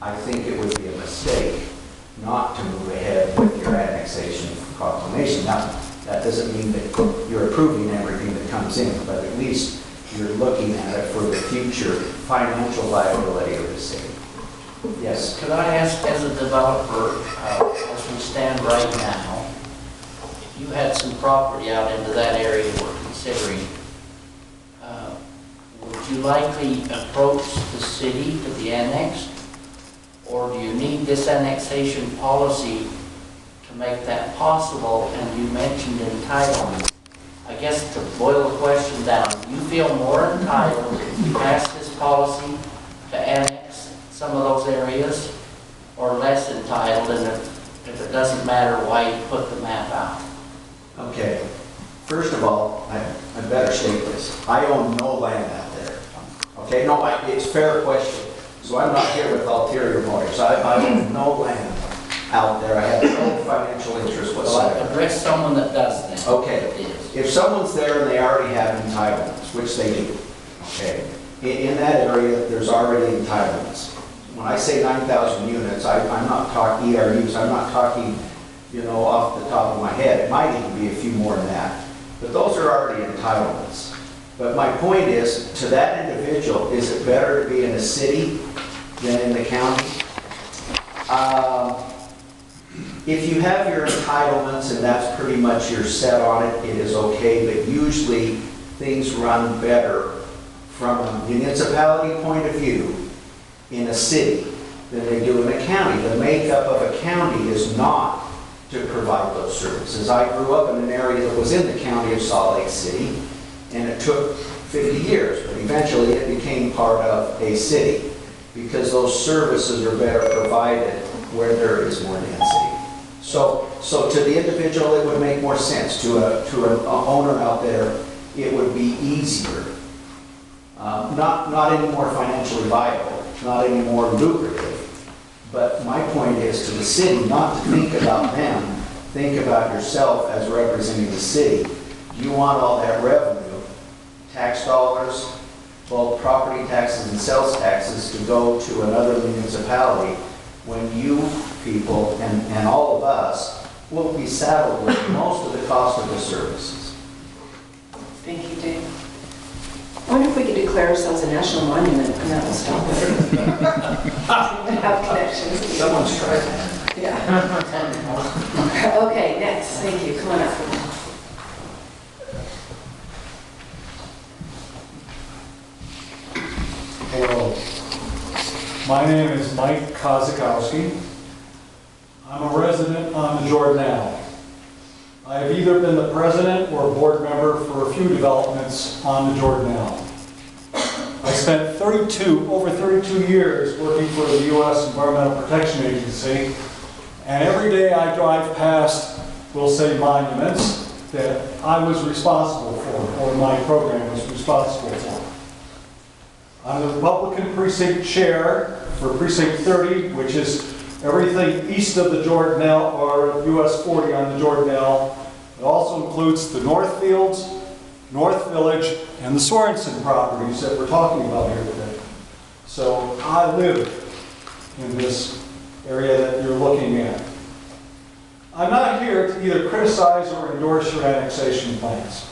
I think it would be a mistake not to move ahead with your annexation proclamation. Now, that doesn't mean that you're approving everything that comes in, but at least you're looking at it for the future financial viability of the city. Yes? Could I ask, as a developer, as we stand right now, if you had some property out into that area we're considering, would you likely approach the city to be annexed? Or do you need this annexation policy to make that possible? And you mentioned entitlement. I guess to boil the question down, do you feel more entitled if we pass this policy to annex some of those areas, or less entitled, and if it doesn't matter why you put the map out? Okay. First of all, I better state this. I own no land out there. Okay? No, it's a fair question. So I'm not here with ulterior motives. I own no land out there. I have no financial interest whatsoever. Well, address someone that does that. Okay. If someone's there and they already have entitlements, which they do, okay, in that area, there's already entitlements. When I say 9,000 units, I'm not talking ERUs. I'm not talking, you know, off the top of my head. It might even be a few more than that. But those are already entitlements. But my point is, to that individual, is it better to be in a city than in the county? If you have your entitlements and that's pretty much your set on it, it is okay, but usually things run better from a municipality point of view in a city than they do in a county. The makeup of a county is not to provide those services. I grew up in an area that was in the county of Salt Lake City, and it took 50 years, but eventually it became part of a city because those services are better provided where there is more density. So to the individual, it would make more sense. To an owner out there, it would be easier. Not any more financially viable, not any more lucrative. But my point is to the city, not to think about them, think about yourself as representing the city. You want all that revenue, tax dollars, both property taxes and sales taxes, to go to another municipality when you people and all of us will be saddled with most of the cost of the services. Thank you, Dave. I wonder if we could declare ourselves a national monument and that will stop it. We have connections. Someone's tried that. Yeah. Okay, next. Thank you. Come on up. Hello. My name is Mike Kozakowski. I'm a resident on the Jordanelle. I have either been the president or board member for a few developments on the Jordanelle. I spent over 32 years working for the U.S. Environmental Protection Agency, and every day I drive past, we'll say, monuments that I was responsible for, or my program was responsible for. I'm the Republican Precinct Chair for Precinct 30, which is everything east of the Jordanelle, or US 40 on the Jordanelle. It also includes the North Fields, North Village, and the Sorensen properties that we're talking about here today. So I live in this area that you're looking at. I'm not here to either criticize or endorse your annexation plans.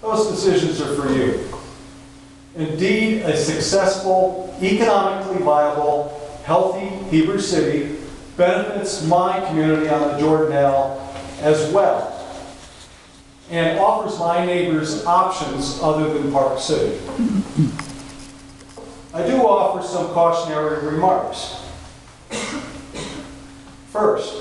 Those decisions are for you. Indeed, a successful, economically viable, healthy Heber City benefits my community on the Jordanelle as well, and offers my neighbors options other than Park City. I do offer some cautionary remarks. First,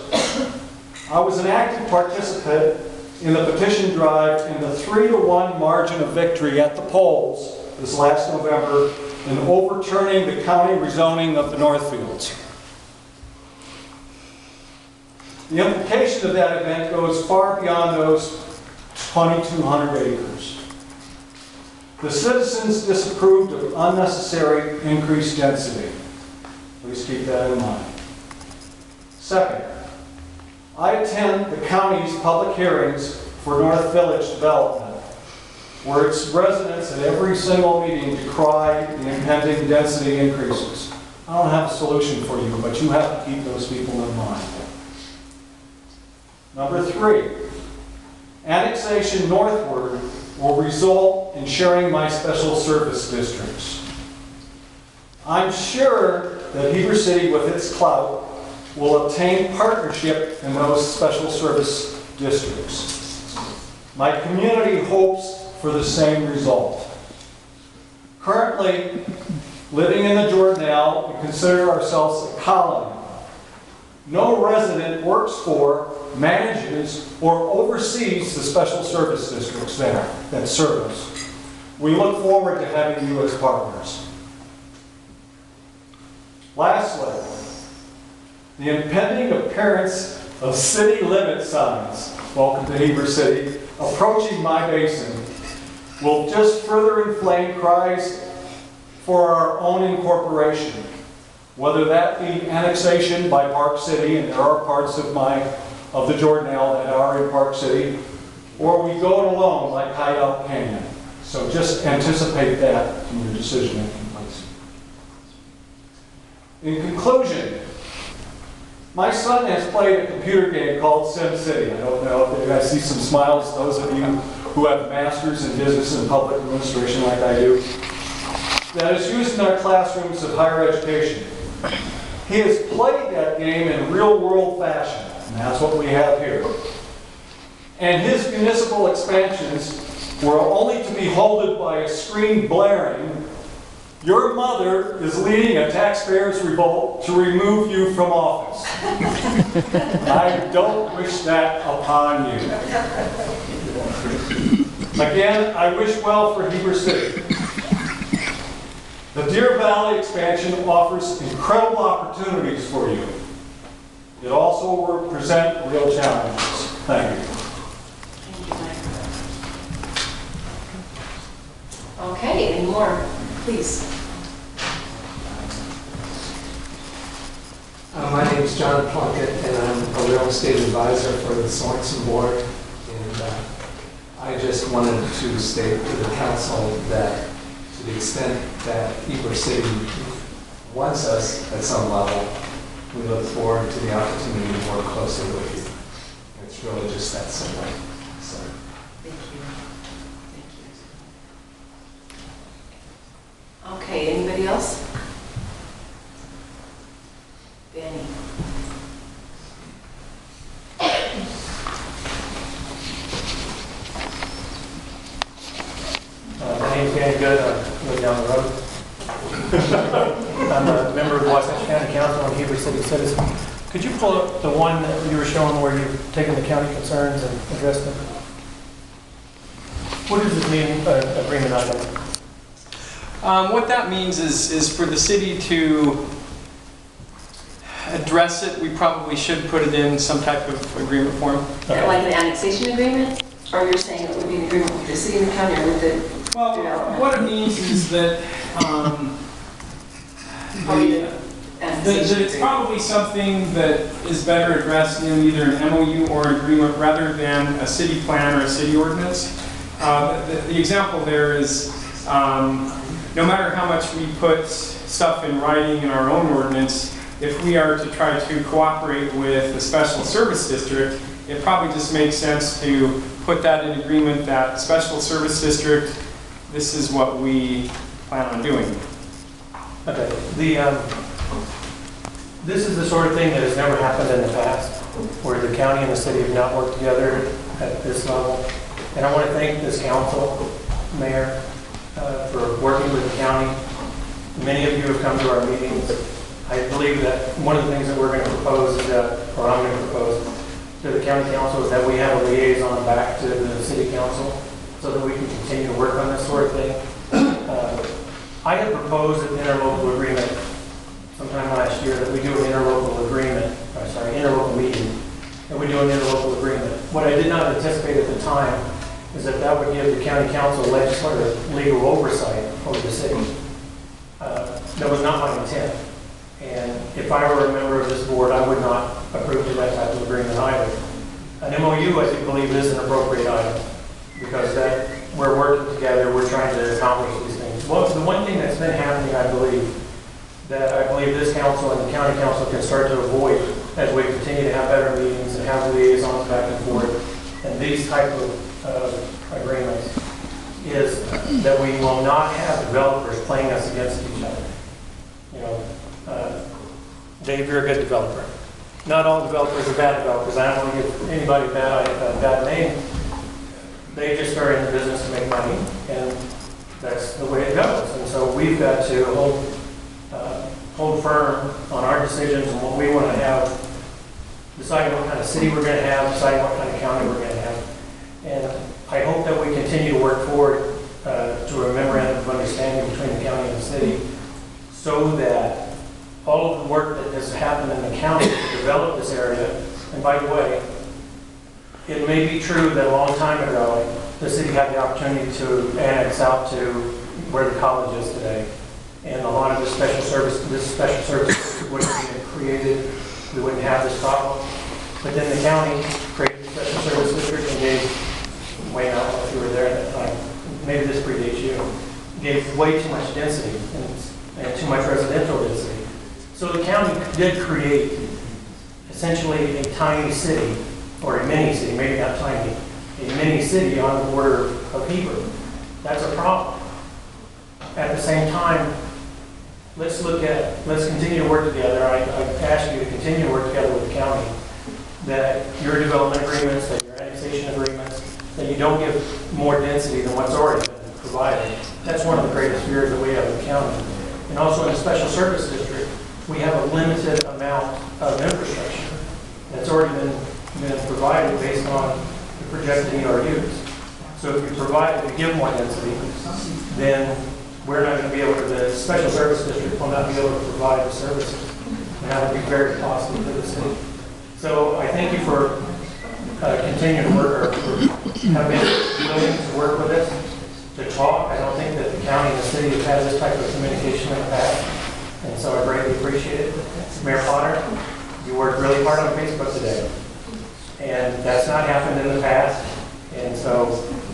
I was an active participant in the petition drive and the 3-to-1 margin of victory at the polls this last November in overturning the county rezoning of the Northfields. The implication of that event goes far beyond those 2,200 acres. The citizens disapproved of unnecessary increased density. Please keep that in mind. Second, I attend the county's public hearings for North Village development, where its residents at every single meeting decry the impending density increases. I don't have a soul solution for you, but you have to keep those people in mind. Number 3, annexation northward will result in sharing my special service districts. I'm sure that Heber City, with its clout, will obtain partnership in those special service districts. My community hopes for the same result. Currently, living in the Jordanelle, we consider ourselves a colony. No resident works for, manages, or oversees the special service districts there that serve us. We look forward to having you as partners. Lastly, the impending appearance of city limit signs, welcome to Heber City, approaching my basin, will just further inflame cries for our own incorporation, whether that be annexation by Park City, and there are parts of the Jordanelle that are in Park City, or we go it alone like Hideout Canyon. So just anticipate that in your decision-making, please. In conclusion, my son has played a computer game called SimCity. I don't know if I see some smiles, those of you who have masters in business and public administration like I do, that is used in our classrooms of higher education. He has played that game in real-world fashion, and that's what we have here. And his municipal expansions were only to be halted by a screen blaring, "Your mother is leading a taxpayers' revolt to remove you from office." I don't wish that upon you. Again, I wish well for Heber City. The Deer Valley expansion offers incredible opportunities for you. It also will present real challenges. Thank you. Thank you, Mike. Okay, any more? Please. My name is John Plunkett, and I'm a real estate advisor for the Sorensen Board. And I just wanted to state to the council that to the extent that Heber City wants us at some level, we look forward to the opportunity to work closely with you. It's really just that simple. So. Thank you. Thank you. Okay, anybody else? Danny. My name's Danny Good. I live down the road. I'm a member of the Wasatch County Council and Heber City citizen. Could you pull up the one that you were showing where you've taken the county concerns and addressed them? What does this mean, agreement item? What that means is for the city to address it, we probably should put it in some type of agreement form. Okay. Like the annexation agreement? Or you're saying it would be an agreement with the city and the county or with the Well, development? what it means is that that it's probably something that is better addressed in either an MOU or an agreement rather than a city plan or a city ordinance. The example there is no matter how much we put stuff in writing in our own ordinance, if we are to try to cooperate with the special service district, it probably just makes sense to put that in agreement that special service district, this is what we plan on doing. Okay. This is the sort of thing that has never happened in the past, where the county and the city have not worked together at this level. And I want to thank this council, Mayor, for working with the county. Many of you have come to our meetings. I believe that one of the things that we're going to propose is that, or I'm going to propose to the county council, is that we have a liaison back to the city council so that we can continue to work on this sort of thing. I had proposed an interlocal agreement sometime last year that we do an interlocal agreement, interlocal meeting, and we do an interlocal agreement. What I did not anticipate at the time is that that would give the county council legislative legal oversight over the city. That was not my intent. And if I were a member of this board, I would not approve of that type of agreement either. An MOU, I believe, is an appropriate item because that we're working together, we're trying to accomplish these things. Well, the one thing that's been happening, I believe, that I believe this council and the county council can start to avoid as we continue to have better meetings and have liaisons back and forth and these type of agreements, is that we will not have developers playing us against each other. You know, Dave, you're a good developer. Not all developers are bad developers. I don't want to give anybody a bad name. They just are in the business to make money, and that's the way it goes. And so we've got to hold firm on our decisions and what we want to have, deciding what kind of city we're going to have, deciding what kind of county we're going to have. And I hope that we continue to work forward to a memorandum of understanding between the county and the city, so that all of the work that has happened in the county to develop this area, and by the way, it may be true that a long time ago, the city had the opportunity to annex out to where the college is today. And a lot of this special service wouldn't have been created. We wouldn't have this problem. But then the county created the special service district and gave, Wayne, I don't know if you were there at that time, maybe this predates you, gave way too much density and too much residential density. So the county did create essentially a tiny city, or a mini city, maybe not tiny, a mini city on the border of Heber. That's a problem. At the same time, let's continue to work together. I ask you to continue to work together with the county, that your development agreements, that your annexation agreements, that you don't give more density than what's already been provided. That's one of the greatest fears that we have in the county. And also in the special service district, we have a limited amount of infrastructure that's already been provided based on the projected ERUs. So if you give more density, then we're not going to be able to, the special service district will not be able to provide the services. And that would be very costly to the city. So I thank you for continuing to work, or have been willing to work with us, to talk. I don't think that the county and the city have had this type of communication in the past. And so I greatly appreciate it. Mayor Potter, you worked really hard on Facebook today. And that's not happened in the past. And so,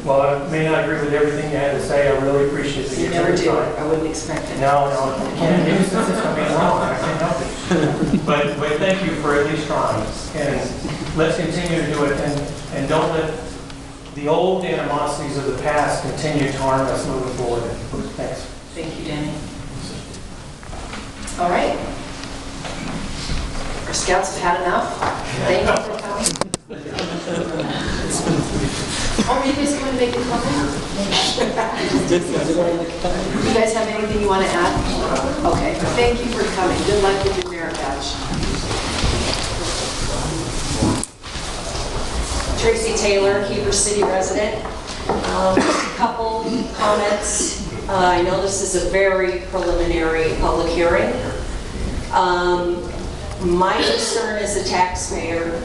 while I may not agree with everything you had to say, I really appreciate that You never do. I wouldn't expect it. No, you can't. Maybe since it's coming wrong, I can't help it. But thank you for at least trying. And let's continue to do it. And don't let the old animosities of the past continue to harm us moving forward. Thanks. Thank you, Danny. All right. Our scouts have had enough. Thank you for coming. Oh, you guys want to make a comment? You guys have anything you want to add? Okay. Thank you for coming. Good luck with your merit badge. Tracy Taylor, Heber City resident. A couple comments. I know this is a very preliminary public hearing. My concern as a taxpayer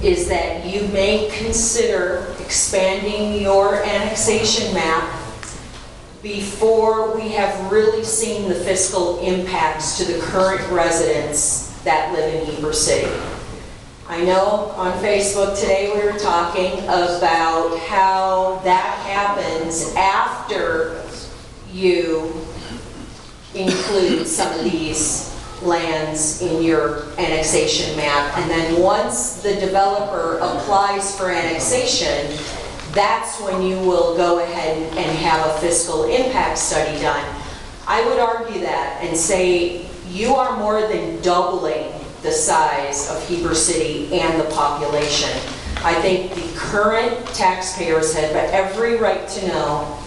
is that you may consider expanding your annexation map before we have really seen the fiscal impacts to the current residents that live in Heber City. I know on Facebook today we were talking about how that happens after you include some of these lands in your annexation map, and then once the developer applies for annexation, that's when you will go ahead and have a fiscal impact study done. I would argue that and say you are more than doubling the size of Heber City and the population. I think the current taxpayers have every right to know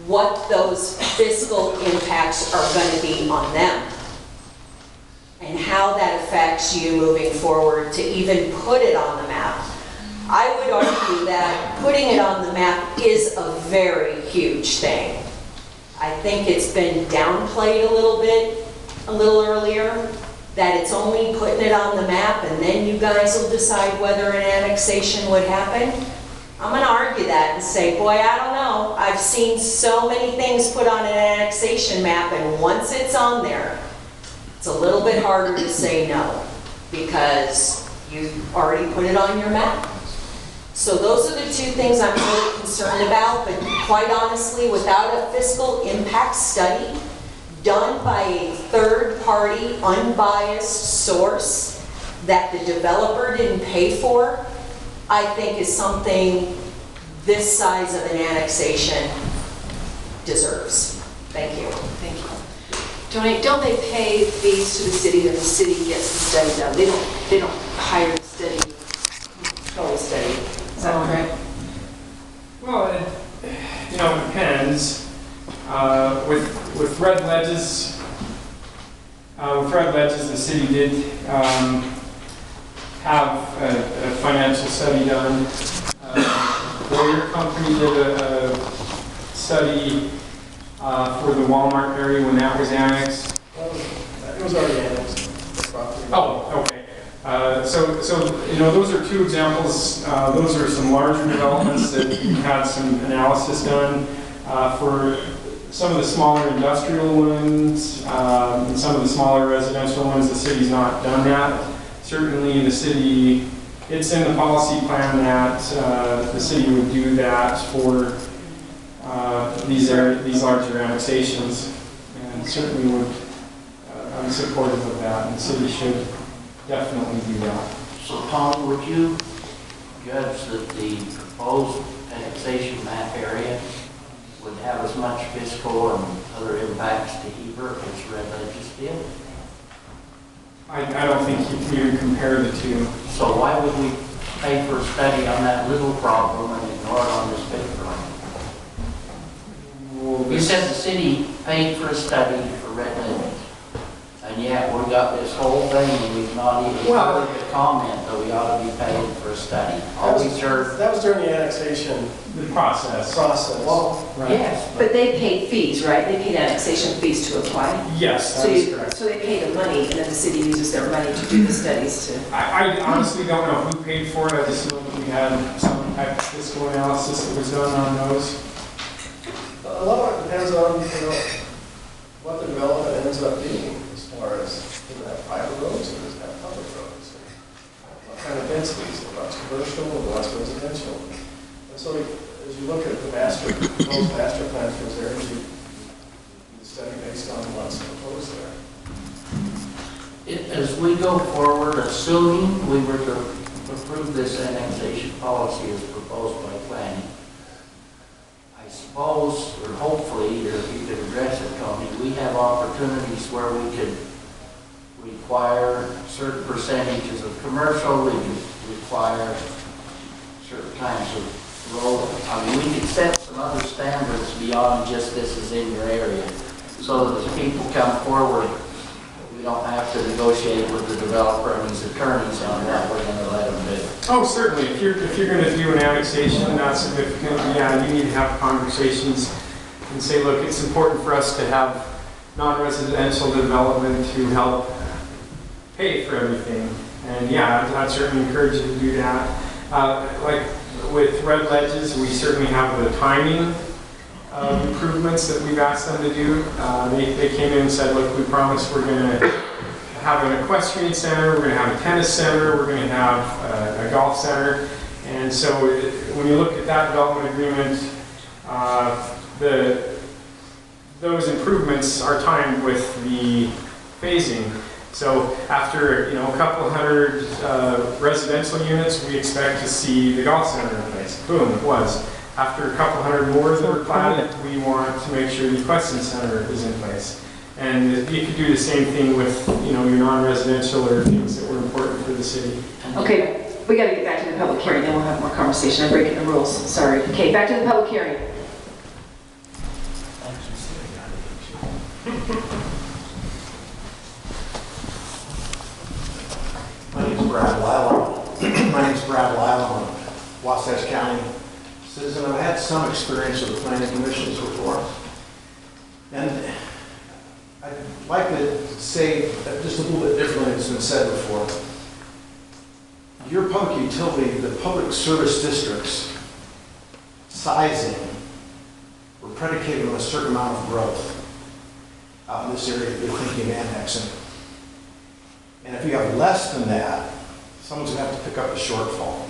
what those fiscal impacts are going to be on them, and how that affects you moving forward to even put it on the map. I would argue that putting it on the map is a very huge thing. I think it's been downplayed a little bit, a little earlier, that it's only putting it on the map and then you guys will decide whether an annexation would happen. I'm going to argue that and say, boy, I don't know. I've seen so many things put on an annexation map, and once it's on there, it's a little bit harder to say no, because you've already put it on your map. So those are the two things I'm really concerned about, but quite honestly, without a fiscal impact study done by a third-party, unbiased source that the developer didn't pay for, I think is something this size of an annexation deserves. Thank you. Thank you. Tony, don't they pay fees to the city and the city gets the study done? They don't hire the study, control the study. Is that correct? Well, it depends. With red ledges, the city did have a financial study done. Your company did a study for the Walmart area when that was annexed. It was already annexed, the property. Oh, okay. Those are two examples. Those are some larger developments that we had some analysis done for some of the smaller industrial ones and some of the smaller residential ones. The city's not done that. Certainly, the city, it's in the policy plan that the city would do that for these larger annexations, and certainly would. I'm supportive of that, and the city should definitely do that. So Tom, would you judge that the proposed annexation in that area would have as much fiscal and other impacts to Heber as Red Ledges did? I don't think you can even compare the two. So why would we pay for a study on that little problem and ignore it on this big problem? Well, You said the city paid for a study for Red Ledges, and yet we got this whole thing and we've not even heard the comment that we ought to be paying for a study. That was during the annexation the process. process. Right. Yes, But they paid fees, right? They paid annexation fees to apply. Yes, So that is correct. so they pay the money and then the city uses their money to do the studies to. I honestly don't know who paid for it. I just know that we had some type of fiscal analysis that was done on those. A lot of it depends on, what the development ends up being as far as, does it have private roads or does it have public roads? What kind of densities, what's commercial and what's residential? And so as you look at the proposed master plan for this area, you study based on what's proposed there. as we go forward, assuming we were to approve this annexation policy as proposed by planning, I suppose, or hopefully, or if you could address it, Tony, we have opportunities where we could require certain percentages of commercial, we could require certain kinds of road. I mean, we could set some other standards beyond just this is in your area, so that as people come forward, we don't have to negotiate with the developer and his attorneys on what we're going to let them do. Oh, certainly. If you're going to do an annexation that's significant, yeah, you need to have conversations and say, look, it's important for us to have non-residential development to help pay for everything. And yeah, I'd certainly encourage you to do that. Like with Red Ledges, we certainly have the timing of improvements that we've asked them to do. They came in and said, look, we promise we're going to have an equestrian center, we're going to have a tennis center, we're going to have a golf center. And so when you look at that development agreement, those improvements are timed with the phasing. So after a couple hundred residential units, we expect to see the golf center in place. Boom, it was. After a couple hundred more that are platted, we want to make sure the equestrian center is in place. And you could do the same thing with your non-residential or things that were important for the city. Okay, we got to get back to the public hearing, then we'll have more conversation. I'm breaking the rules, sorry. Okay, back to the public hearing. My name's Brad Lyle. I'm a Wasatch County citizen. I've had some experience with the planning commissions before. And I'd like to say just a little bit differently than it's been said before. Your public utility, the public service districts sizing were predicated on a certain amount of growth out in this area you're thinking of annexing. And if you have less than that, someone's going to have to pick up the shortfall,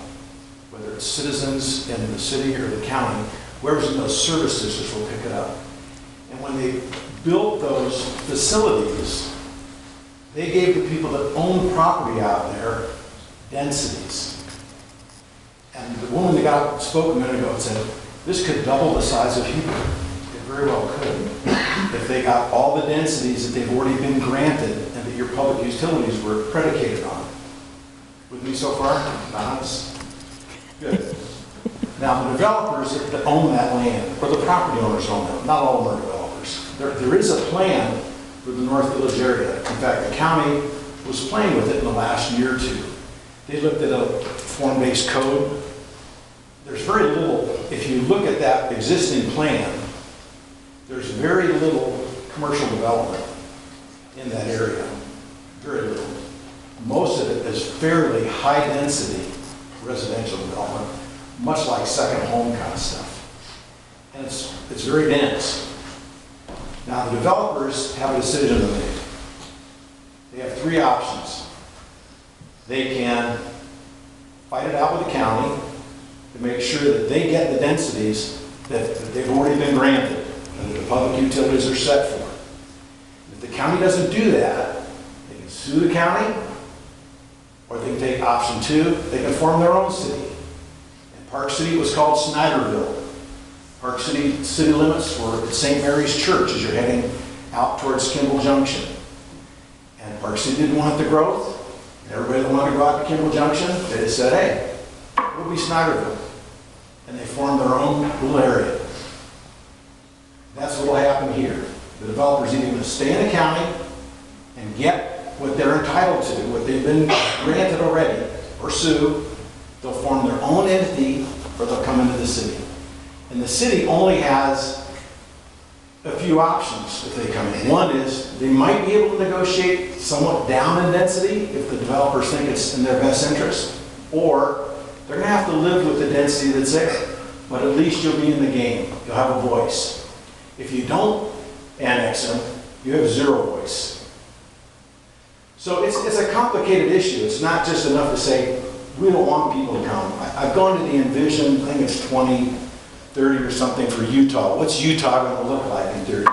whether it's citizens in the city or the county, whoever's in those service districts will pick it up. And when they built those facilities, they gave the people that own property out there densities. And the woman that got up and spoke a minute ago and said, this could double the size of Heber. It very well could. If they got all the densities that they've already been granted and that your public utilities were predicated on. With me so far? Honest? Good. Now, the developers that own that land, or the property owners own that, not all of them are developers. There is a plan for the North Village area. In fact, the county was playing with it in the last year or two. They looked at a form-based code. There's very little, if you look at that existing plan, there's very little commercial development in that area. Very little. Most of it is fairly high-density residential development, much like second home kind of stuff. And it's very dense. Now, the developers have a decision to make. They have three options. They can fight it out with the county to make sure that they get the densities that they've already been granted and that the public utilities are set for. If the county doesn't do that, they can sue the county, or they can take option two, they can form their own city. In Park City, it was called Snyderville. Park City city limits were at St. Mary's Church as you're heading out towards Kimball Junction. And Park City didn't want the growth. Everybody that wanted to go out to Kimball Junction, they just said, hey, we'll be Snyderville. And they formed their own little area. That's what will happen here. The developers either going to stay in the county and get what they're entitled to, what they've been granted already, or sue. They'll form their own entity, or they'll come into the city. And the city only has a few options if they come in. One is they might be able to negotiate somewhat down in density if the developers think it's in their best interest, or they're going to have to live with the density that's there. But at least you'll be in the game. You'll have a voice. If you don't annex them, you have zero voice. So it's a complicated issue. It's not just enough to say, we don't want people to come. I've gone to the Envision, I think it's 2030 or something for Utah. What's Utah going to look like in 30 years?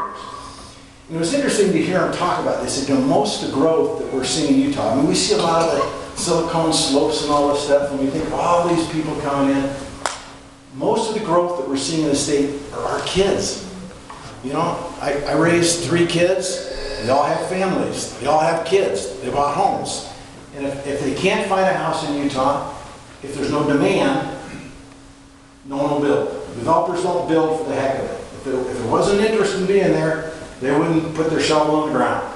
And it was interesting to hear them talk about this. They said, most of the growth that we're seeing in Utah, I mean, we see a lot of the silicone slopes and all this stuff, and we think, all these people coming in. Most of the growth that we're seeing in the state are our kids. You know, I raised 3 kids. They all have families. They all have kids. They bought homes. And if they can't find a house in Utah, if there's no demand, no one will build. Developers don't build for the heck of it. If there wasn't interest in being there, they wouldn't put their shovel on the ground.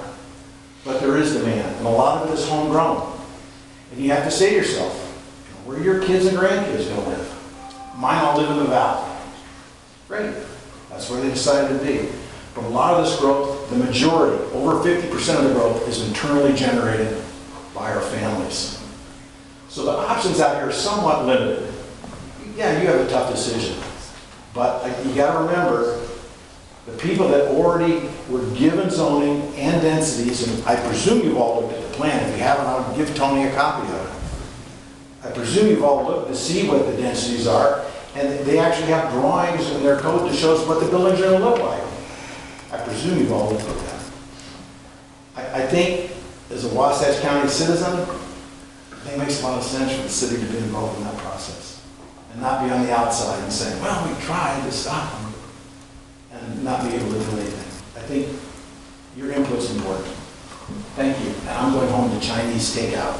But there is demand, and a lot of it is homegrown. And you have to say to yourself, where are your kids and grandkids going to live? Mine all live in the valley. Great. That's where they decided to be. But a lot of this growth, the majority, over 50% of the growth, is internally generated by our families. So the options out here are somewhat limited. Yeah, you have a tough decision. But you got to remember, the people that already were given zoning and densities, and I presume you've all looked at the plan. If you haven't, I'll give Tony a copy of it. I presume you've all looked to see what the densities are, and they actually have drawings in their code that shows what the buildings are going to look like. I presume you've all looked at that. I think, as a Wasatch County citizen, I think it makes a lot of sense for the city to be involved in that process and not be on the outside and saying, well, we tried to stop them, and not be able to do anything. I think your input's important. Thank you. And I'm going home to Chinese takeout.